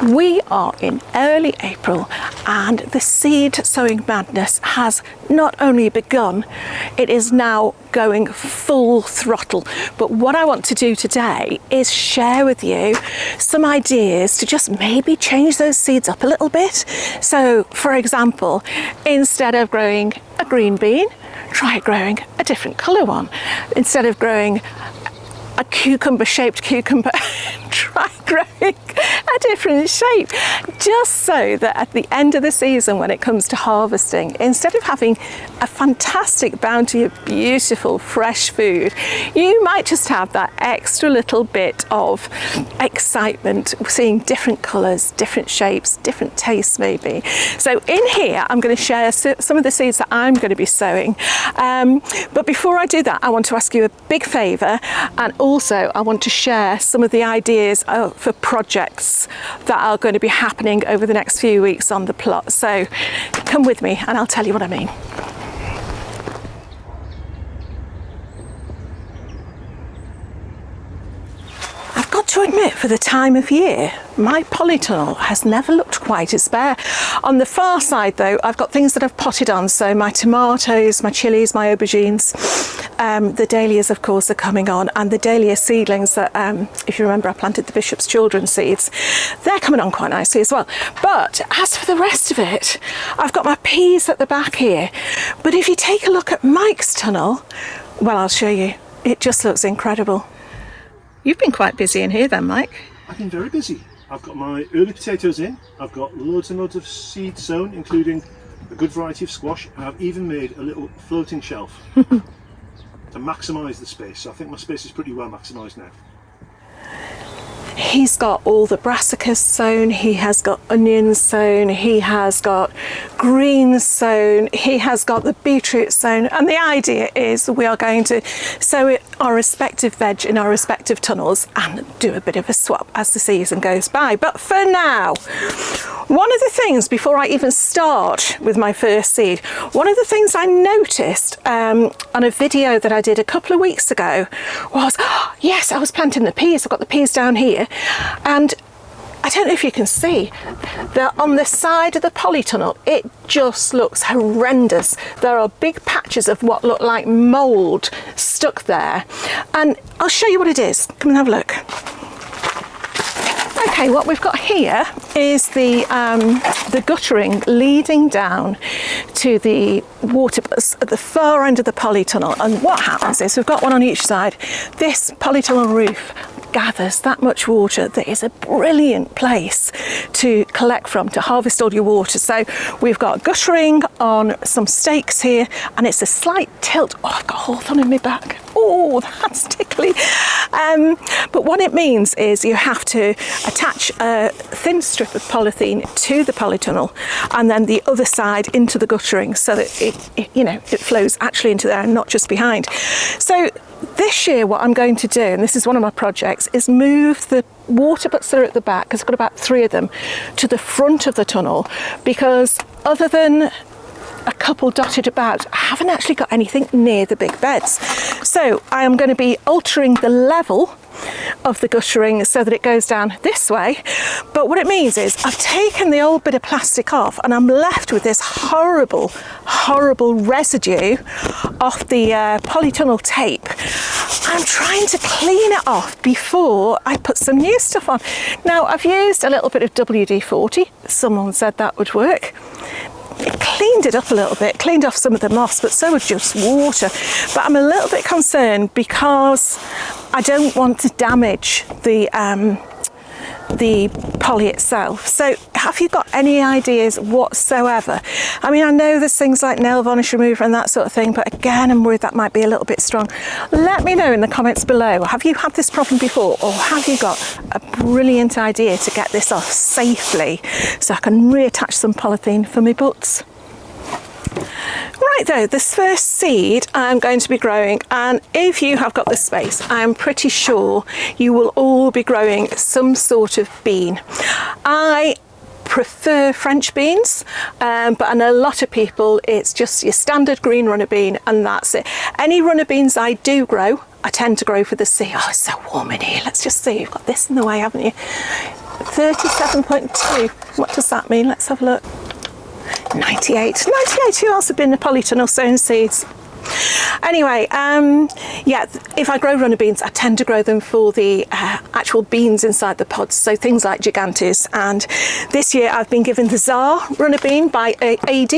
We are in early April and the seed sowing madness has not only begun, it is now going full throttle. But what I want to do today is share with you some ideas to just maybe change those seeds up a little bit. So for example, instead of growing a green bean, try growing a different colour one. Instead of growing a cucumber-shaped cucumber, try growing a different shape, just so that at the end of the season, when it comes to harvesting, instead of having a fantastic bounty of beautiful fresh food, you might just have that extra little bit of excitement, seeing different colours, different shapes, different tastes maybe. So in here I'm going to share some of the seeds that I'm going to be sowing, but before I do that, I want to ask you a big favour, and also I want to share some of the ideas for projects that are going to be happening over the next few weeks on the plot. So come with me and I'll tell you what I mean. I've got to admit, for the time of year, my polytunnel has never looked quite as bare. On the far side though, I've got things that I've potted on, so my tomatoes, my chilies, my aubergines, the dahlias of course are coming on, and the dahlia seedlings that, if you remember, I planted the Bishop's Children seeds, they're coming on quite nicely as well. But as for the rest of it, I've got my peas at the back here. But if you take a look at Mike's tunnel, well, I'll show you, it just looks incredible. You've been quite busy in here then, Mike. I've been very busy. I've got my early potatoes in, I've got loads and loads of seed sown, including a good variety of squash, and I've even made a little floating shelf to maximise the space. So I think my space is pretty well maximised now. He's got all the brassicas sown, he has got onions sown, he has got greens sown, he has got the beetroot sown, and the idea is we are going to sow our respective veg in our respective tunnels and do a bit of a swap as the season goes by. But for now, one of the things, before I even start with my first seed, one of the things I noticed on a video that I did a couple of weeks ago was, yes, I was planting the peas. I've got the peas down here, and I don't know if you can see that on the side of the polytunnel, it just looks horrendous. There are big patches of what look like mould stuck there, and I'll show you what it is. Come and have a look. Okay, what we've got here is the guttering leading down to the water bus at the far end of the polytunnel. And what happens is we've got one on each side. This polytunnel roof gathers that much water that is a brilliant place to collect from, to harvest all your water. So we've got guttering on some stakes here, and it's a slight tilt. Oh, I've got hawthorn in my back. Oh, that's tickly. But what it means is you have to attach a thin strip of polythene to the polytunnel and then the other side into the guttering, so that it flows actually into there and not just behind. So this year what I'm going to do, and this is one of my projects, is move the water butts that are at the back, because I've got about 3 of them, to the front of the tunnel, because other than a couple dotted about, I haven't actually got anything near the big beds. So I am going to be altering the level of the guttering so that it goes down this way. But what it means is I've taken the old bit of plastic off, and I'm left with this horrible residue off the polytunnel tape. I'm trying to clean it off before I put some new stuff on. Now, I've used a little bit of WD-40. Someone said that would work. It cleaned it up a little bit, cleaned off some of the moss, but so would just water. But I'm a little bit concerned because I don't want to damage the poly itself. So have you got any ideas whatsoever? I mean, I know there's things like nail varnish remover and that sort of thing, but again, I'm worried that might be a little bit strong. Let me know in the comments below. Have you had this problem before, or have you got a brilliant idea to get this off safely so I can reattach some polythene for my butts? Right though, this first seed I'm going to be growing, and if you have got the space, I'm pretty sure you will all be growing some sort of bean. I prefer French beans, but I know a lot of people, it's just your standard green runner bean and that's it. Any runner beans I do grow, I tend to grow for the sea. Oh, it's so warm in here. Let's just see. You've got this in the way, haven't you? 37.2. What does that mean? Let's have a look. 98. 98, who else have been the Polytunnel sown seeds? Anyway, yeah, if I grow runner beans, I tend to grow them for the actual beans inside the pods, so things like gigantes. And this year I've been given the Tsar runner bean by AD.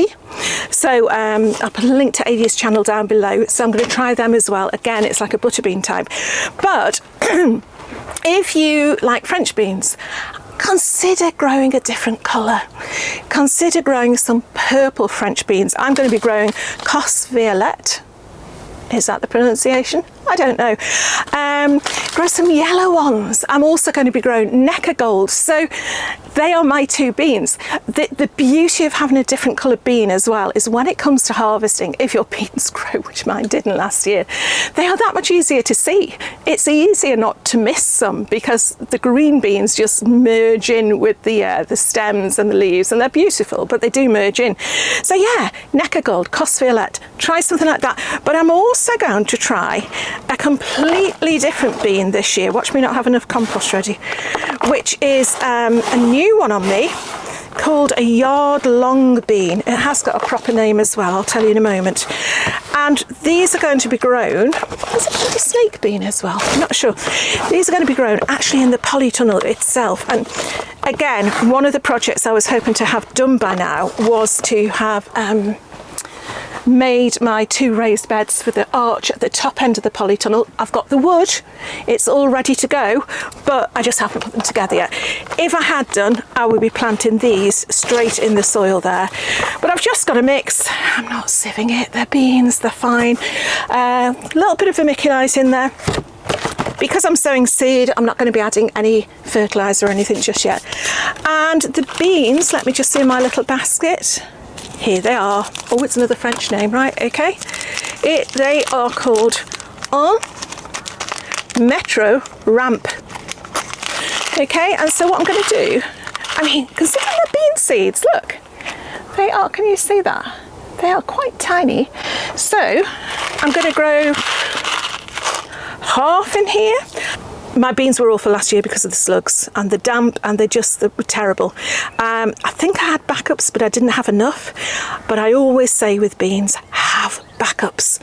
So I'll put a link to AD's channel down below, so I'm going to try them as well. Again, it's like a butterbean type. But if you like French beans, consider growing a different colour. Consider growing some purple French beans. I'm going to be growing Cos Violet. Is that the pronunciation? I don't know. Grow some yellow ones. I'm also going to be growing Necker Gold. So they are my two beans. The beauty of having a different coloured bean as well is when it comes to harvesting, if your beans grow, which mine didn't last year, they are that much easier to see. It's easier not to miss some because the green beans just merge in with the stems and the leaves, and they're beautiful, but they do merge in. So yeah, Necker Gold, Cos Violet, try something like that. But I'm also going to try a completely different bean this year. Watch me not have enough compost ready, which is a new one on me called a yard-long bean. It has got a proper name as well, I'll tell you in a moment. And these are going to be grown, is it called a snake bean as well? I'm not sure. These are going to be grown actually in the Polytunnel itself. And again, one of the projects I was hoping to have done by now was to have made my 2 raised beds for the arch at the top end of the Polytunnel. I've got the wood, it's all ready to go, but I just haven't put them together yet. If I had done, I would be planting these straight in the soil there. But I've just got a mix. I'm not sieving it, they're beans, they're fine. A little bit of vermiculite in there. Because I'm sowing seed, I'm not going to be adding any fertiliser or anything just yet. And the beans, let me just see my little basket. Here they are. Oh, it's another French name, right? Okay. They are called en metro ramp. Okay, and so what I'm going to do, I mean, consider the bean seeds. Look, they are, can you see that? They are quite tiny. So I'm going to grow half in here. My beans were awful last year because of the slugs and the damp, and they were terrible. I think I had backups, but I didn't have enough. But I always say with beans, have backups.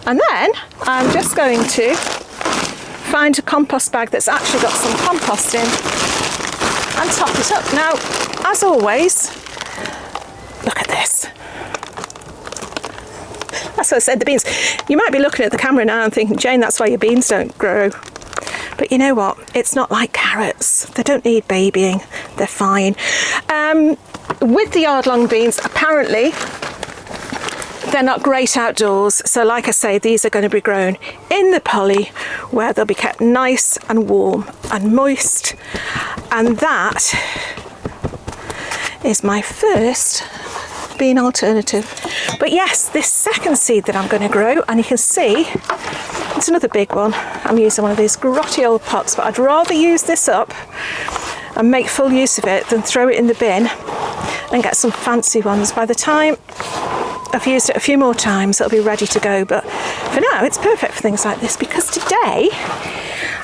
And then I'm just going to find a compost bag that's actually got some compost in and top it up. Now, as always, look at this. That's what I said, the beans. You might be looking at the camera now and thinking, Jane, that's why your beans don't grow. But you know what? It's not like carrots. They don't need babying. They're fine. With the yard-long beans, apparently, they're not great outdoors. So like I say, these are going to be grown in the poly where they'll be kept nice and warm and moist. And that is my first bean alternative. But yes, this second seed that I'm going to grow, and you can see it's another big one. I'm using one of these grotty old pots, but I'd rather use this up and make full use of it than throw it in the bin and get some fancy ones. By the time I've used it a few more times, it'll be ready to go. But for now, it's perfect for things like this, because today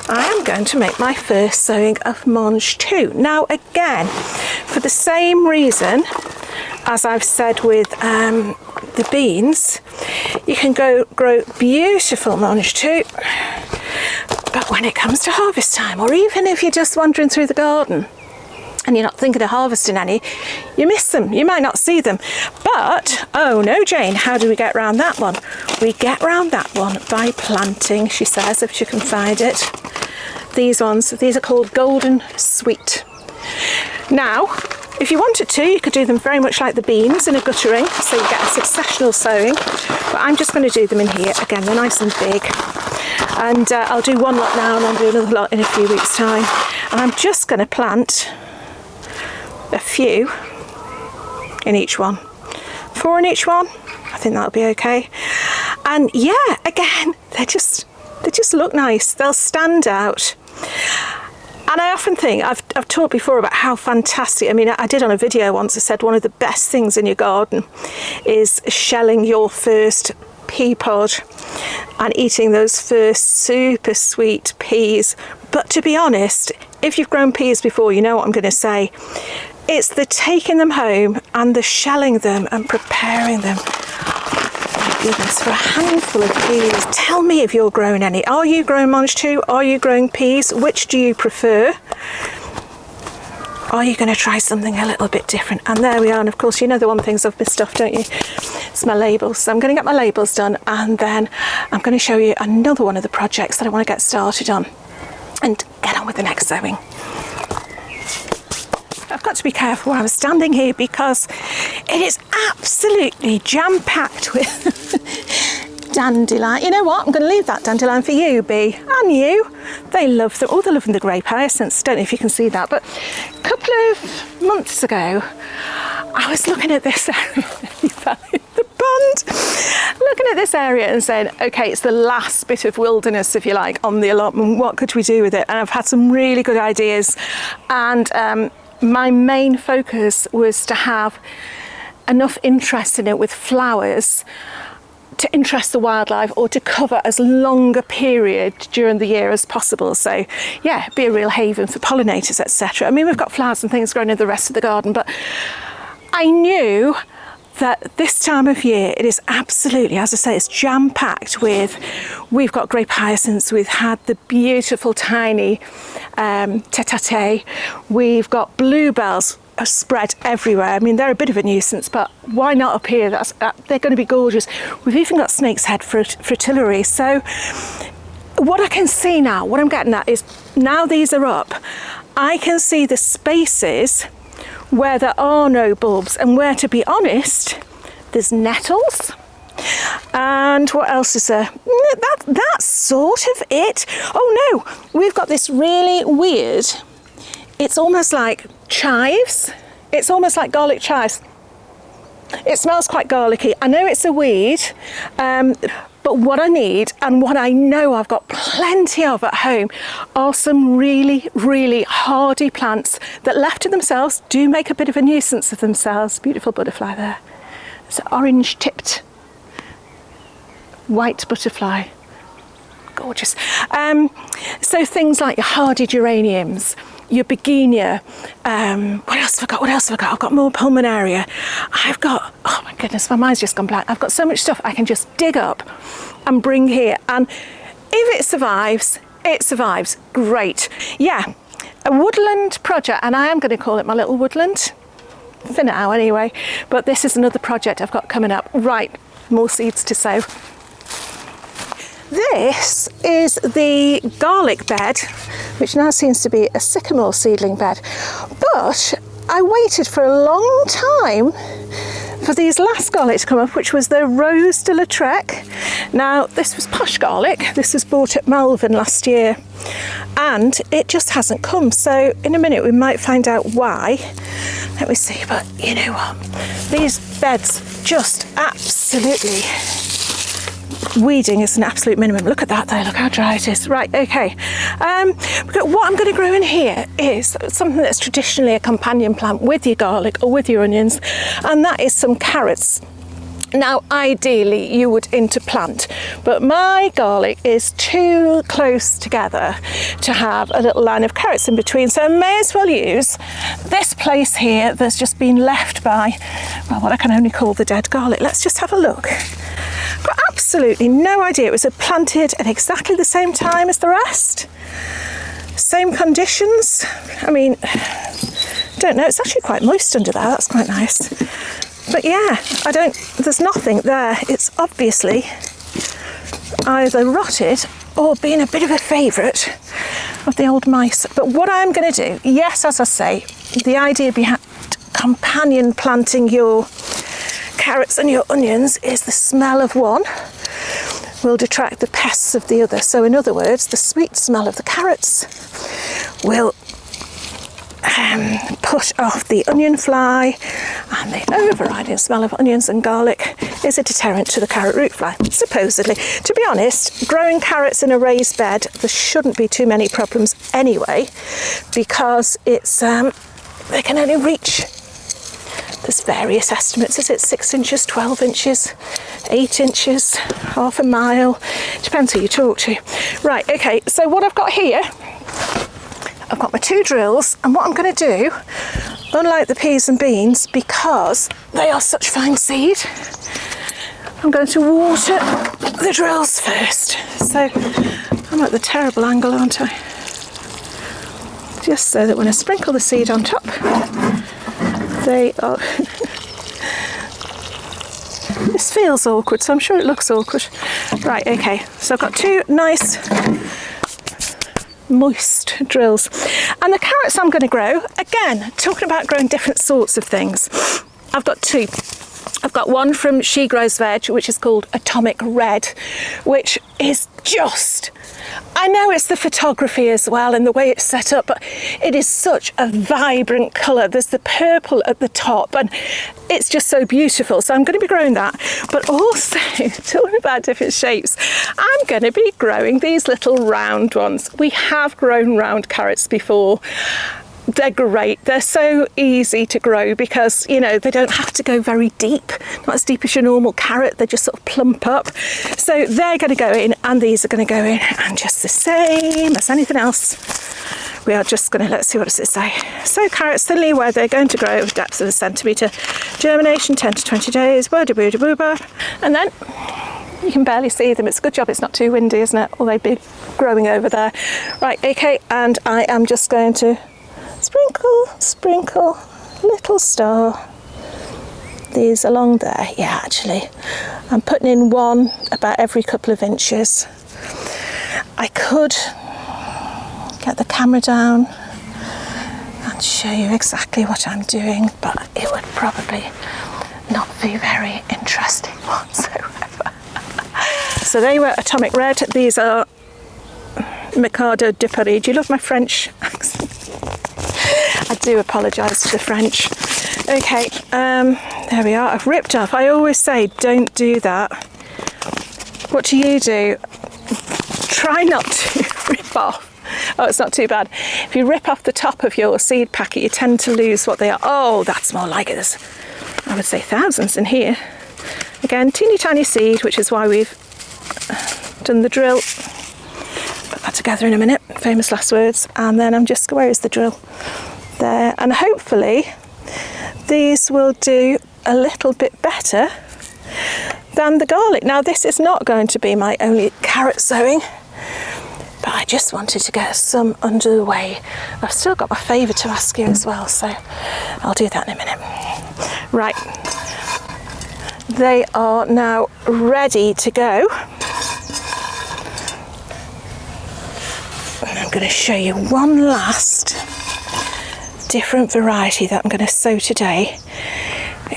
I am going to make my first sowing of mange tout. Now again, for the same reason as I've said with the beans, you can grow beautiful mange tout, but when it comes to harvest time, or even if you're just wandering through the garden and you're not thinking of harvesting any, you miss them, you might not see them. But, oh no, Jane, how do we get around that one? We get around that one by planting, she says, if she can find it. These ones, these are called golden sweet. Now, if you wanted to, you could do them very much like the beans in a guttering, so you get a successional sowing. But I'm just going to do them in here. Again, they're nice and big. And I'll do one lot now and I'll do another lot in a few weeks' time. And I'm just going to plant a few in each one. 4 in each one. I think that'll be okay. And yeah, again, they just look nice. They'll stand out. And I often think, I've talked before about how fantastic, I mean, I did on a video once, I said one of the best things in your garden is shelling your first pea pod and eating those first super sweet peas. But to be honest, if you've grown peas before, you know what I'm going to say. It's the taking them home and the shelling them and preparing them. Oh my goodness, for a handful of peas. Tell me if you're growing any. Are you growing mange tout? Are you growing peas? Which do you prefer? Are you going to try something a little bit different? And there we are. And of course, you know the one things I've missed off, don't you? It's my labels. So I'm going to get my labels done, and then I'm going to show you another one of the projects that I want to get started on and get on with the next sowing. I've got to be careful where I'm standing here because it is absolutely jam-packed with dandelion. You know what? I'm going to leave that dandelion for you, Bee, and you. They love them. Oh, they're loving the grape hyacinths. Don't know if you can see that, but a couple of months ago, I was looking at this area. He fell in the pond. Looking at this area and saying, okay, it's the last bit of wilderness, if you like, on the allotment. What could we do with it? And I've had some really good ideas. And my main focus was to have enough interest in it with flowers to interest the wildlife, or to cover as long a period during the year as possible. So yeah, be a real haven for pollinators, etc. I mean, we've got flowers and things growing in the rest of the garden, but I knew that this time of year it is absolutely, as I say, it's jam-packed with, we've got grape hyacinths, we've had the beautiful tiny tete, we've got bluebells are spread everywhere. I mean, they're a bit of a nuisance, but why not up here? They're going to be gorgeous. We've even got snake's head fritillary. So what I can see now, what I'm getting at is, now these are up, I can see the spaces where there are no bulbs, and where, to be honest, there's nettles. And what else is there? That's sort of it. Oh no, we've got this really weird, it's almost like chives. It's almost like garlic chives. It smells quite garlicky. I know it's a weed, but what I need, and what I know I've got plenty of at home, are some really, really hardy plants that, left to themselves, do make a bit of a nuisance of themselves. Beautiful butterfly there. It's an orange-tipped white butterfly. Gorgeous. So things like your hardy geraniums, your begonia, what else have I got? What else have I got? I've got more pulmonaria. I've got, oh my goodness, my mind's just gone blank. I've got so much stuff I can just dig up and bring here. And if it survives, it survives. Great. Yeah, a woodland project, and I am going to call it my little woodland for now anyway. But this is another project I've got coming up. Right, more seeds to sow. This is the garlic bed, which now seems to be a sycamore seedling bed. But I waited for a long time for these last garlic to come up, which was the Rose de Lautrec. Now, this was posh garlic. This was bought at Malvern last year, and it just hasn't come. So in a minute we might find out why. Let me see, but you know what? These beds just absolutely, weeding is an absolute minimum. Look at that though, look how dry it is. Right, okay. What I'm going to grow in here is something that's traditionally a companion plant with your garlic or with your onions, and that is some carrots. Now, ideally you would interplant, but my garlic is too close together to have a little line of carrots in between, so I may as well use this place here that's just been left by, well, what I can only call the dead garlic. Let's just have a look. Got absolutely no idea. It was planted at exactly the same time as the rest. Same conditions. I mean, don't know, it's actually quite moist under there, that's quite nice. But yeah, there's nothing there. It's obviously either rotted or been a bit of a favourite of the old mice. But what I'm going to do, yes, as I say, the idea behind companion planting your carrots and your onions is the smell of one will detract the pests of the other. So in other words, the sweet smell of the carrots will push off the onion fly, and the overriding smell of onions and garlic is a deterrent to the carrot root fly, supposedly. To be honest, growing carrots in a raised bed, there shouldn't be too many problems anyway, because it's they can only reach, there's various estimates, is it 6 inches, 12 inches, 8 inches, half a mile, depends who you talk to. Right, okay, so what I've got here I've got my 2 drills, and what I'm going to do, unlike the peas and beans, because they are such fine seed, I'm going to water the drills first. So I'm at the terrible angle, aren't I? Just so that when I sprinkle the seed on top, they are... This feels awkward, so I'm sure it looks awkward. Right, okay, so I've got 2 nice moist drills. And the carrots I'm going to grow, again, talking about growing different sorts of things, I've got 2. I've got one from She Grows Veg, which is called Atomic Red, which is just, I know it's the photography as well and the way it's set up, but it is such a vibrant colour. There's the purple at the top and it's just so beautiful. So I'm going to be growing that, but also talking about different shapes, I'm going to be growing these little round ones. We have grown round carrots before. They're great. They're so easy to grow because, you know, they don't have to go very deep, not as deep as your normal carrot. They just sort of plump up. So they're going to go in and these are going to go in, and just the same as anything else. We are just going to, let's see, what does it say? So carrots thinly where they're going to grow with depths of 1 centimetre. Germination 10 to 20 days. And then you can barely see them. It's a good job it's not too windy, isn't it? Or they'd be growing over there. Right, okay, and I am just going to sprinkle, sprinkle, little star. These along there. Yeah, actually, I'm putting in one about every couple of inches. I could get the camera down and show you exactly what I'm doing, but it would probably not be very interesting whatsoever. So they were Atomic Red. These are Mikado de Paris. Do you love my French accent? I do apologise for the French. Okay, there we are. I've ripped off. I always say don't do that. What do? Try not to rip off. Oh, it's not too bad. If you rip off the top of your seed packet, you tend to lose what they are. Oh, that's more like it. There's, I would say, thousands in here. Again, teeny tiny seed, which is why we've done the drill. Put that together in a minute. Famous last words. And then I'm just, where is the drill? There. And hopefully these will do a little bit better than the garlic. Now, this is not going to be my only carrot sowing, but I just wanted to get some under the way. I've still got my favour to ask you as well, so I'll do that in a minute. Right, they are now ready to go. And I'm going to show you one last different variety that I'm going to sow today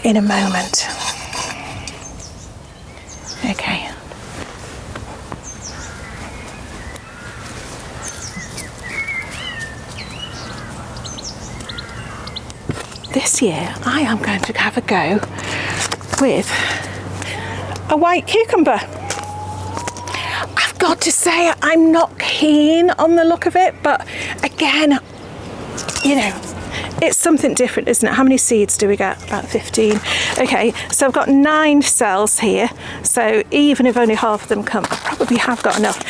in a moment. Okay. This year I am going to have a go with a white cucumber. I've got to say I'm not keen on the look of it, but again, you know, it's something different, isn't it? How many seeds do we get? About 15. Okay, so I've got 9 cells here, so even if only half of them come, I probably have got enough.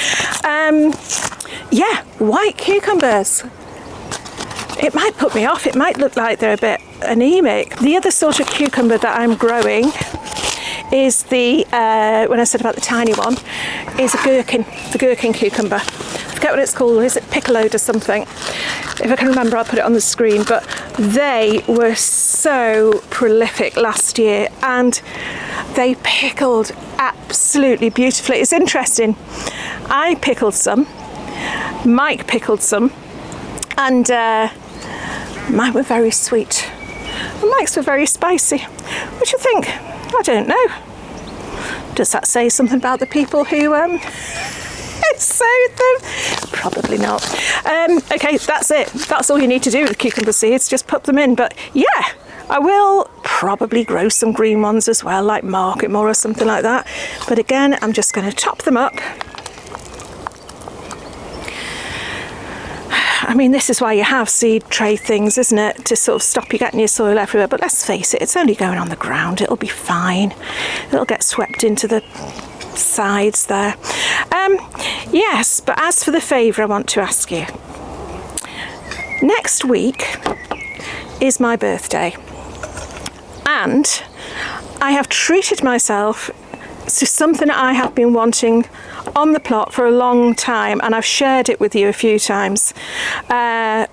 Yeah, white cucumbers. It might put me off. It might look like they're a bit anemic. The other sort of cucumber that I'm growing is the, when I said about the tiny one, is a gherkin, the gherkin cucumber. I forget what it's called. Is it pickled or something? If I can remember, I'll put it on the screen. But they were so prolific last year and they pickled absolutely beautifully. It's interesting. I pickled some, Mike pickled some, and mine were very sweet. And Mike's were very spicy. What do you think? I don't know. Does that say something about the people who sowed them? Probably not. Okay, that's it. That's all you need to do with cucumber seeds. Just put them in. But yeah, I will probably grow some green ones as well, like market more or something like that. But again, I'm just going to top them up. I mean, this is why you have seed tray things, isn't it? To sort of stop you getting your soil everywhere. But let's face it, it's only going on the ground. It'll be fine. It'll get swept into the sides there. Yes, but as for the favour, I want to ask you. Next week is my birthday, and I have treated myself to something I have been wanting on the plot for a long time, and I've shared it with you a few times, but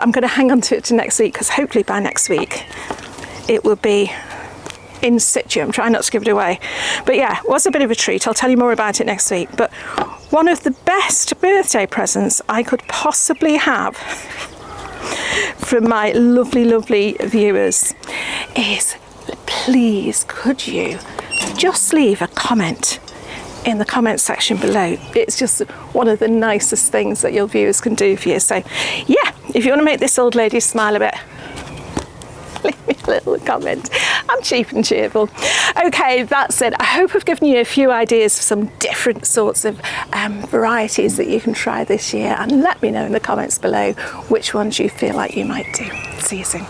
I'm going to hang on to it to next week, because hopefully by next week it will be in situ. I'm trying not to give it away, but yeah, it was a bit of a treat. I'll tell you more about it next week. But one of the best birthday presents I could possibly have from my lovely viewers is, please could you just leave a comment in the comment section below. It's just one of the nicest things that your viewers can do for you. So yeah, if you want to make this old lady smile a bit, leave me a little comment. I'm cheap and cheerful. Okay, that's it. I hope I've given you a few ideas for some different sorts of varieties that you can try this year, and let me know in the comments below which ones you feel like you might do. See you soon.